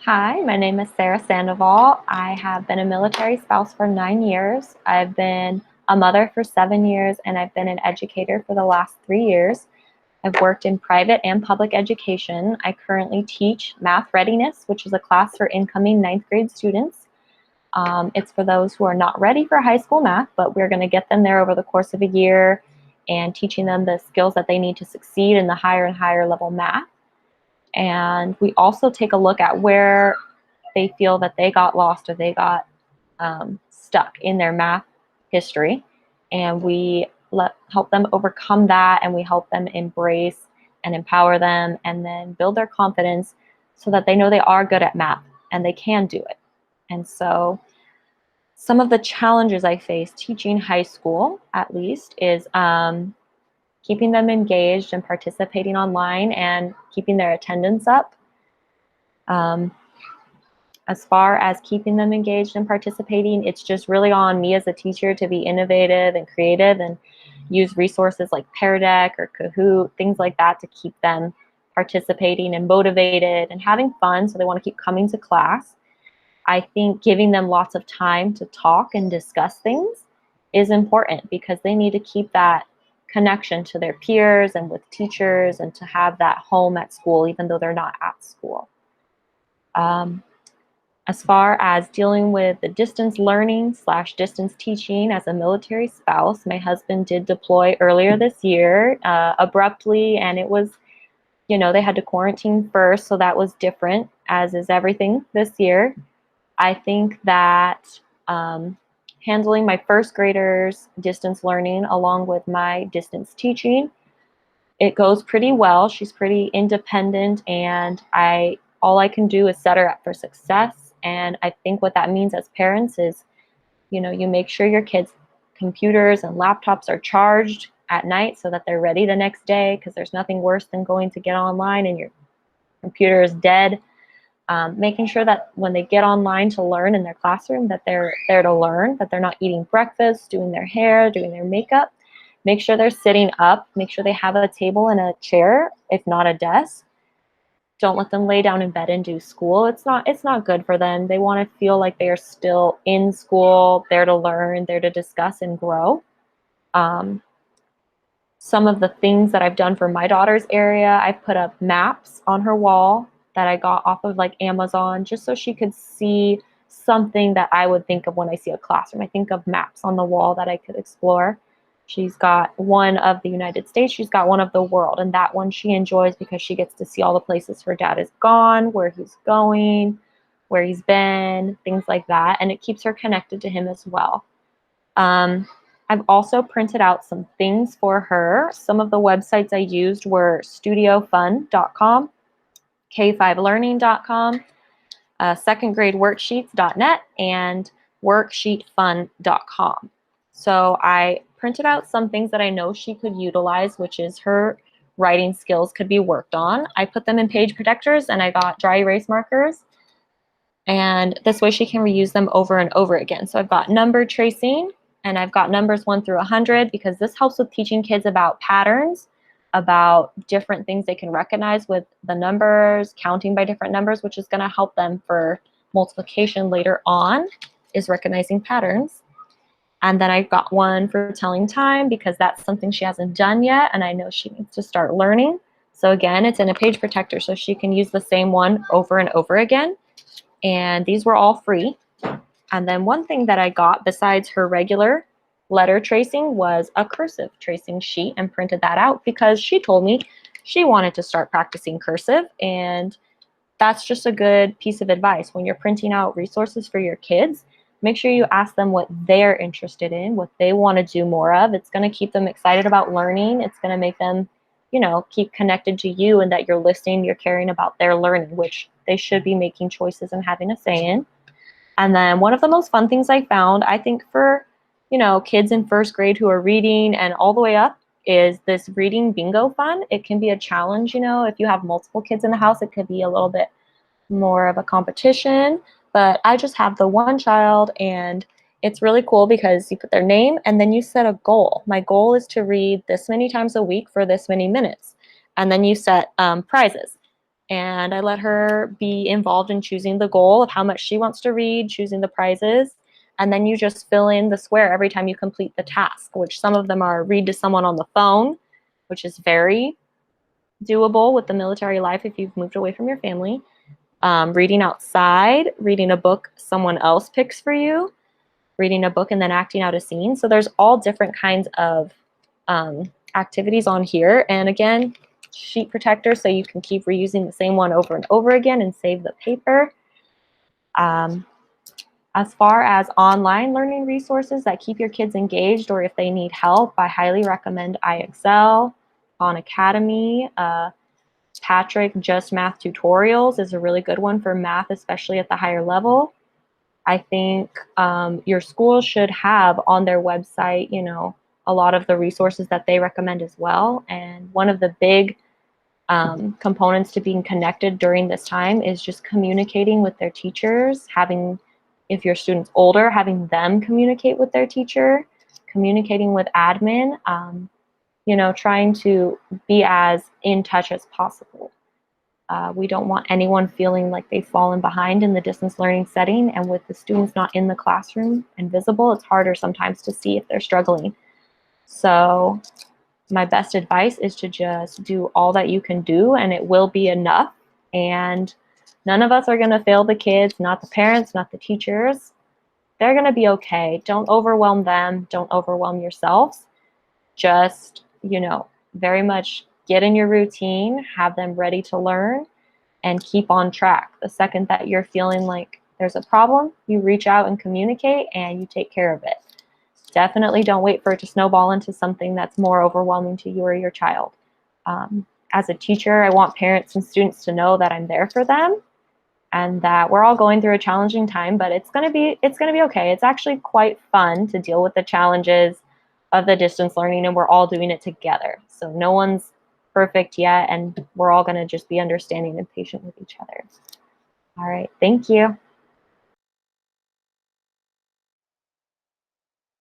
Hi, my name is Sarah Sandoval. I have been a military spouse for 9 years. I've been a mother for 7 years, and I've been an educator for the last 3 years. I've worked in private and public education. I currently teach Math Readiness, which is a class for incoming 9th grade students. It's for those who are not ready for high school math, but we're going to get them there over the course of a year and teaching them the skills that they need to succeed in the higher and higher level math. And we also take a look at where they feel that they got lost or they got stuck in their math history. And we help them overcome that, and we help them embrace and empower them and then build their confidence so that they know they are good at math and they can do it. And so some of the challenges I face teaching high school, at least, is keeping them engaged and participating online and keeping their attendance up. As far as keeping them engaged and participating, it's just really on me as a teacher to be innovative and creative and use resources like Pear Deck or Kahoot, things like that, to keep them participating and motivated and having fun so they want to keep coming to class. I think giving them lots of time to talk and discuss things is important because they need to keep that connection to their peers and with teachers and to have that home at school even though they're not at school. As far as dealing with the distance learning / distance teaching as a military spouse, my husband did deploy earlier this year abruptly, and it was, they had to quarantine first, so that was different, as is everything this year. I think that handling my first graders distance learning along with my distance teaching, it goes pretty well. She's pretty independent, and all I can do is set her up for success. And I think what that means as parents is, you make sure your kids' computers and laptops are charged at night so that they're ready the next day, because there's nothing worse than going to get online and your computer is dead. Making sure that when they get online to learn in their classroom, that they're there to learn, that they're not eating breakfast, doing their hair, doing their makeup. Make sure they're sitting up. Make sure they have a table and a chair, if not a desk. Don't let them lay down in bed and do school. It's not good for them. They want to feel like they are still in school, there to learn, there to discuss and grow. Some of the things that I've done for my daughter's area, I've put up maps on her wall that I got off of like Amazon, just so she could see something that I would think of when I see a classroom. I think of maps on the wall that I could explore. She's got one of the United States, she's got one of the world, and that one she enjoys because she gets to see all the places her dad is gone, where he's going, where he's been, things like that, and it keeps her connected to him as well. I've also printed out some things for her. Some of the websites I used were studiofun.com, k5learning.com, secondgradeworksheets.net, and worksheetfun.com. So I printed out some things that I know she could utilize, which is her writing skills could be worked on. I put them in page protectors, and I got dry erase markers. And this way she can reuse them over and over again. So I've got number tracing, and I've got numbers 1 through 100, because this helps with teaching kids about patterns, about different things they can recognize with the numbers, counting by different numbers, which is going to help them for multiplication later on, is recognizing patterns. And then I've got one for telling time, because that's something she hasn't done yet, and I know she needs to start learning. So again, it's in a page protector, so she can use the same one over and over again. And these were all free. And then one thing that I got besides her regular letter tracing was a cursive tracing sheet, and printed that out because she told me she wanted to start practicing cursive. And that's just a good piece of advice. When you're printing out resources for your kids, make sure you ask them what they're interested in, what they want to do more of. It's going to keep them excited about learning. It's going to make them, keep connected to you, and that you're listening, you're caring about their learning, which they should be making choices and having a say in. And then one of the most fun things I found, I think for, kids in first grade who are reading and all the way up, is this reading bingo fun. It can be a challenge, if you have multiple kids in the house, it could be a little bit more of a competition. But I just have the one child, and it's really cool because you put their name and then you set a goal. My goal is to read this many times a week for this many minutes. And then you set prizes. And I let her be involved in choosing the goal of how much she wants to read, choosing the prizes. And then you just fill in the square every time you complete the task, which some of them are read to someone on the phone, which is very doable with the military life if you've moved away from your family. Reading outside, reading a book someone else picks for you, reading a book and then acting out a scene. So there's all different kinds of activities on here. And again, sheet protector so you can keep reusing the same one over and over again and save the paper. As far as online learning resources that keep your kids engaged or if they need help, I highly recommend iExcel, Khan Academy. Patrick Just Math Tutorials is a really good one for math, especially at the higher level. I think your school should have on their website, you know, a lot of the resources that they recommend as well. And one of the big components to being connected during this time is just communicating with their teachers, having, if your student's older, having them communicate with their teacher, communicating with admin, you know, trying to be as in touch as possible. We don't want anyone feeling like they've fallen behind in the distance learning setting, and with the students not in the classroom and visible, it's harder sometimes to see if they're struggling. So my best advice is to just do all that you can do, and it will be enough. And none of us are going to fail the kids, not the parents, not the teachers. They're going to be okay. Don't overwhelm them. Don't overwhelm yourselves. Just, you know, very much get in your routine, have them ready to learn, and keep on track. The second that you're feeling like there's a problem, you reach out and communicate and you take care of it. Definitely don't wait for it to snowball into something that's more overwhelming to you or your child. As a teacher, I want parents and students to know that I'm there for them and that we're all going through a challenging time, but it's gonna be okay. It's actually quite fun to deal with the challenges of the distance learning, and we're all doing it together. So no one's perfect yet, and we're all gonna just be understanding and patient with each other. All right, thank you.